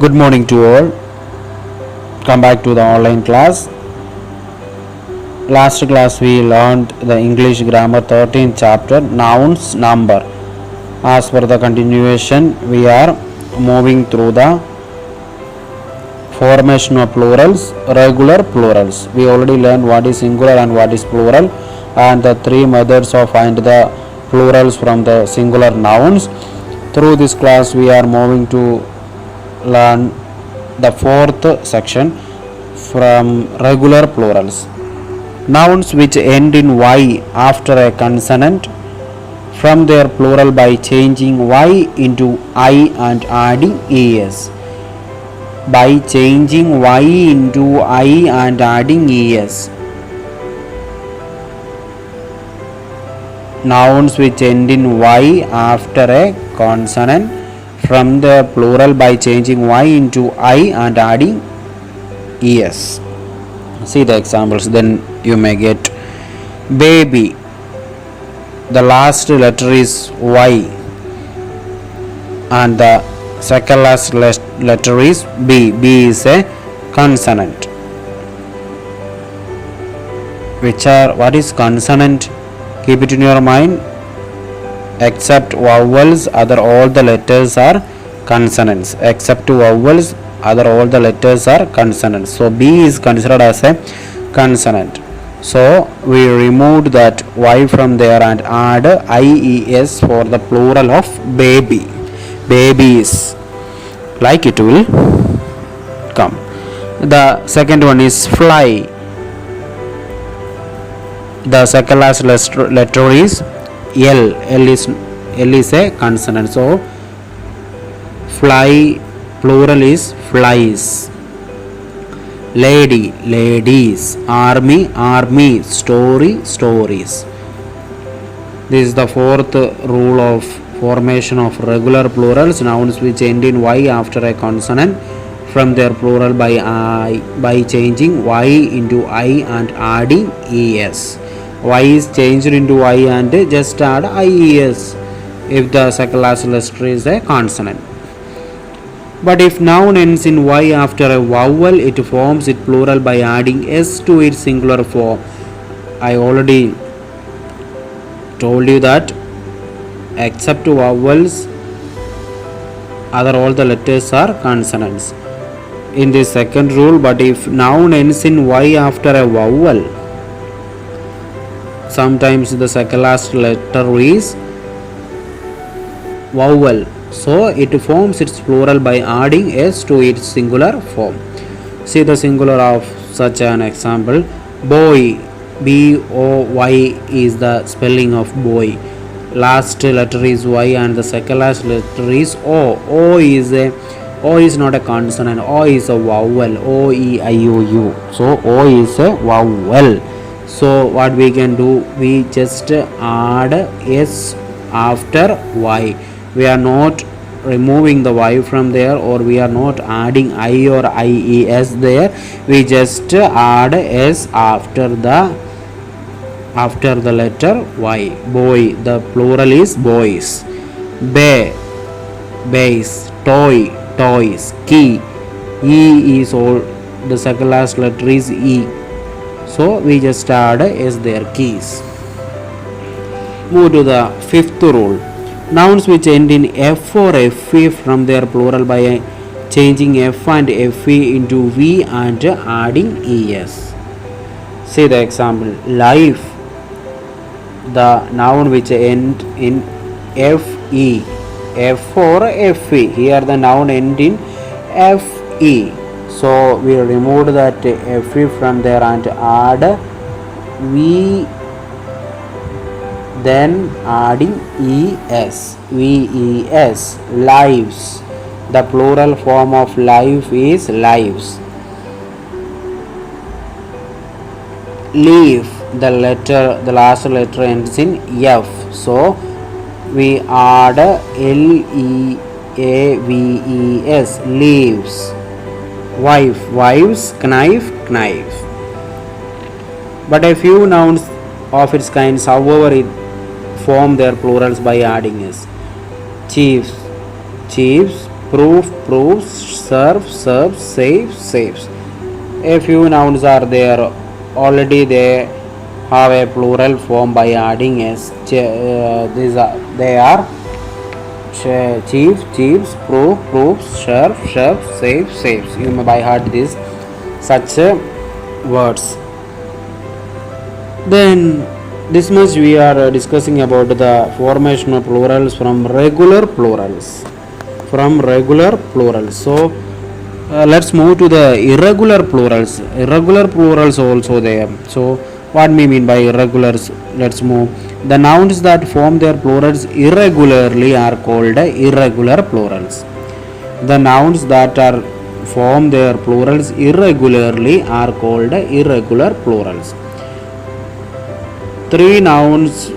Good morning to all. Come back to the online class. Last class we learned the English grammar 13th chapter nouns number. As per the continuation, we are moving through the formation of plurals, regular plurals. We already learned what is singular and what is plural, and the three methods of find the plurals from the singular nouns. Through this class, we are moving to learn the fourth section from regular plurals. Nouns which end in y after a consonant from their plural by changing y into I and adding es. By changing y into I and adding es. Nouns which end in y after a consonant from the plural by changing y into I and adding es. See the examples, then you may get. Baby, the last letter is y and the second last letter is b. B is a consonant. What is consonant? Keep it in your mind. Except vowels, other all the letters are consonants. Except vowels, other all the letters are consonants. So B is considered as a consonant. So we removed that y from there and add ies for the plural of baby. Babies. Like it will come. The second one is fly. The second last letter is L. L is a consonant. So fly plural is flies. Lady, ladies. Army, armies. Story, stories. This is the fourth rule of formation of regular plurals. Nouns which end in y after a consonant from their plural by changing y into I and adding es. Y is changed into y and just add ies if the second last letter is a consonant. But if noun ends in y after a vowel, it forms its plural by adding s to its singular form. I already told you that except vowels, other all the letters are consonants in the second rule. But if noun ends in y after a vowel, sometimes the second last letter is vowel, so it forms its plural by adding s to its singular form. See the singular of such an example. Boy, boy is the spelling of boy. Last letter is y and the second last letter is o. O is not a consonant. O is a vowel. O e I o u. So o is a vowel. So what we can do, we just add s after y. We are not removing the y from there, or we are not adding I or ies there. We just add s after the letter y. Boy, the plural is boys. Bay, bays. Toy, toys. Key, e is all, the second last letter is e. So we just add s there, keys. Move to the fifth rule. Nouns which end in f or fe from their plural by changing f and fe into v and adding es. See the example. Life, the noun which end in fe. F or fe. Here the noun end in fe. So we remove that fe from there and add v, then adding es. Ves. Lives. The plural form of life is lives. Leaf, the last letter ends in f. So we add leaves. Leaves. Wife, wives. Knife, knife. But a few nouns of its kinds, however, it form their plurals by adding s. Chiefs, chiefs. Proof, proofs. serve, serves, saves, saves. A few nouns are there. Already they have a plural form by adding s. These are they are chief, chiefs, proof, proofs, serve, serves, saves, saves. You may by heart these such words. Then this much we are discussing about the formation of plurals from regular plurals. From regular plurals. So let's move to the irregular plurals. Irregular plurals also there. So what we mean by irregulars? Let's move. The nouns that form their plurals irregularly are called irregular plurals. The nouns that are form their plurals irregularly are called irregular plurals. Three nouns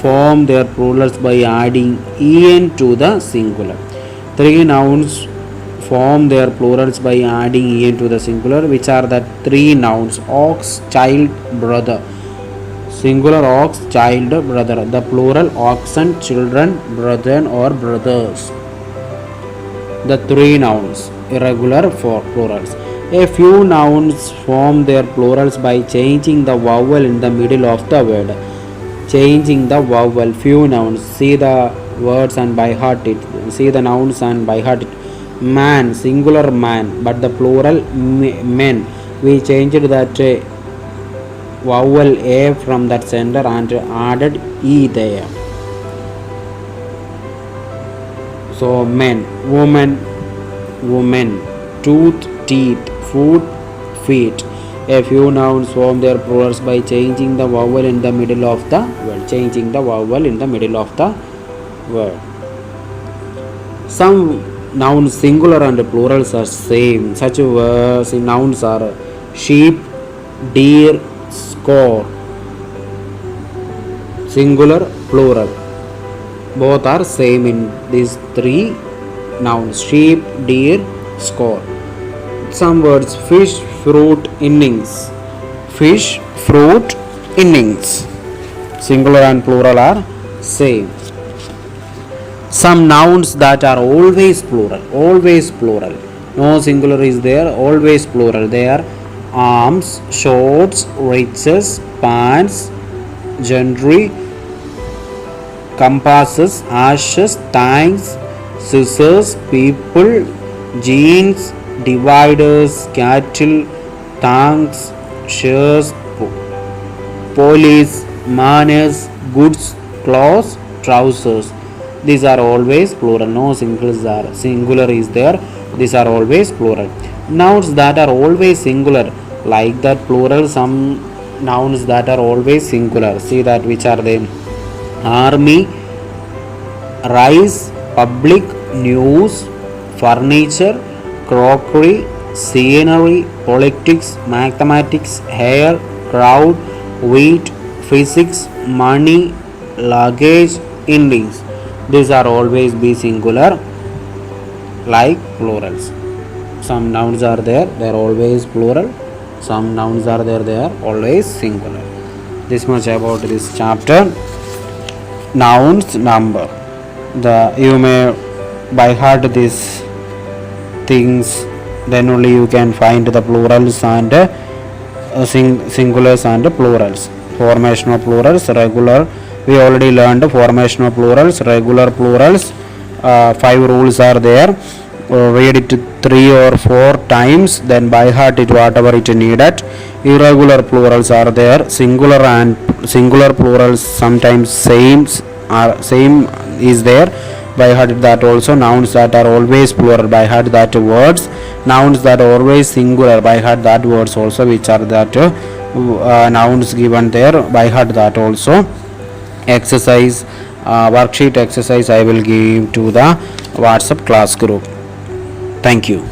form their plurals by adding en to the singular. Three nouns form their plurals by adding en to the singular, which are the three nouns: ox, child, brother. Singular ox, child, brother. The plural oxen, children, brethren or brothers. The three nouns, irregular for plurals. A few nouns form their plurals by changing the vowel in the middle of the word. Changing the vowel. Few nouns. See the words and by heart it. See the nouns and by heart it. Man, singular man, but the plural men. We changed that vowel a from that center and added e there. So men, woman, women, tooth, teeth, foot, feet. A few nouns form their plurals by changing the vowel in the middle of the word. Changing the vowel in the middle of the word. Some nouns singular and plurals are same. Such nouns are sheep, deer, score. Singular, plural. Both are same in these three nouns: sheep, deer, score. Some words: fish, fruit, innings. Fish, fruit, innings. Singular and plural are same. Some nouns that are always plural. Always plural. No singular is there. Always plural. They are arms, shorts, riches, pants, gentry, compasses, ashes, thanks, scissors, people, jeans, dividers, cattle, tanks, shares, police, manners, goods, clothes, trousers. These are always plural. No singular is there. These are always plural. Nouns that are always singular, like that plural. Some nouns that are always singular. See that which are they: army, rice, public, news, furniture, crockery, scenery, politics, mathematics, hair, crowd, wheat, physics, money, luggage, Indians. These are always be singular like plurals. Some nouns are there, they are always plural. Some nouns are there, they are always singular. This much about this chapter. Nouns, number. You may by heart these things, then only you can find the plurals and singulars and plurals. Formation of plurals, regular. We already learned formation of plurals, regular plurals. 5 rules are there. Read it 3 or 4 times, then by heart it whatever it needed. Irregular plurals are there. Singular and singular plurals sometimes same is there. By heart that also. Nouns that are always plural, by heart that words. Nouns that are always singular, by heart that words also, which are that nouns given there, by heart that also. Exercise, worksheet exercise I will give to the WhatsApp class group. Thank you.